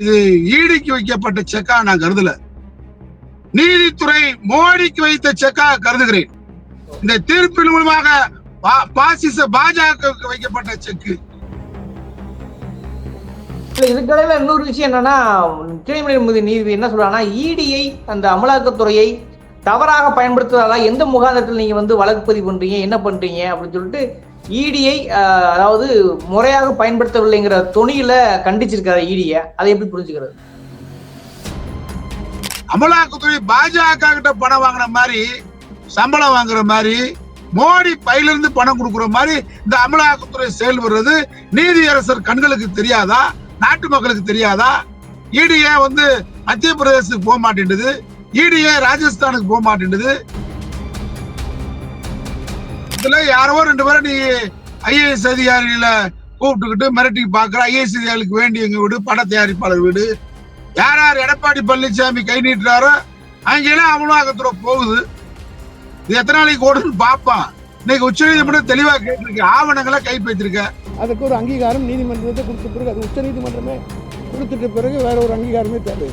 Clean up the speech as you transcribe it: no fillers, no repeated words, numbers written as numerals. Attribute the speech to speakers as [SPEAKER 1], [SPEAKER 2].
[SPEAKER 1] இது ஈடிக்கு வைக்கப்பட்ட செக்கா நான் கருதல. நீதித்துறை மோடிக்கு வைத்த செக்கா கருதுகிறேன். இந்த தீர்ப்பின் மூலமாக பாசிச பாஜகவுக்கு வைக்கப்பட்ட செக்கு.
[SPEAKER 2] இதுக்கடையில இன்னொரு விஷயம் என்னன்னா, உச்சநீதிமன்ற நீதிபதி என்ன சொல்றாங்கன்னா, இடியை அந்த அமலாக்கத்துறையை தவறாக பயன்படுத்துவதால எந்த முகாந்திரத்தில் நீங்க வழக்கு பதிவு பண்றீங்க, என்ன பண்றீங்க அப்படின்னு சொல்லிட்டு இடியை அதாவது முறையாக பயன்படுத்தவில்லைங்கிற தொனியில கண்டிச்சிருக்காரு இடிய. அதை எப்படி புரிஞ்சுக்கிறது?
[SPEAKER 1] அமலாக்கத்துறை பாஜக கிட்ட பணம் வாங்கின மாதிரி, சம்பளம் வாங்குற மாதிரி, மோடி பையிலிருந்து பணம் கொடுக்குற மாதிரி இந்த அமலாக்கத்துறை செயல்படுறது நீதியரசர் கண்களுக்கு தெரியாதா? நாட்டு மக்களுக்கு தெரியாதா? இடிஏ மத்திய பிரதேசத்துக்கு போக மாட்டேன்டுது, இடிஏ ராஜஸ்தானுக்கு போக மாட்டேன்டுது. இதுல யாரோ 2 பேரும் நீ ஐஏஎஸ் அதிகாரிகளை கூப்பிட்டுக்கிட்டு மிரட்டி பாக்குற. ஐஏஎஸ் அதிகாரிகளுக்கு வேண்டியவங்க வீடு, பட தயாரிப்பாளர் வீடு, யார் யார் எடப்பாடி பழனிசாமி கை நீட்டுறாரோ அங்கெல்லாம் அமலாக்கத்துறை போகுது. இது எத்தனை நாளைக்கு ஓடுன்னு பார்ப்பான். இன்னைக்கு உச்ச நீதிமன்றம் தெளிவா கேட்டிருக்க, ஆவணங்களை கைப்பற்றிருக்க.
[SPEAKER 3] அதுக்கு ஒரு அங்கீகாரம் நீதிமன்றத்தை கொடுத்த பிறகு, அது உச்ச நீதிமன்றமே கொடுத்துட்ட பிறகு வேற ஒரு அங்கீகாரமே தேவை.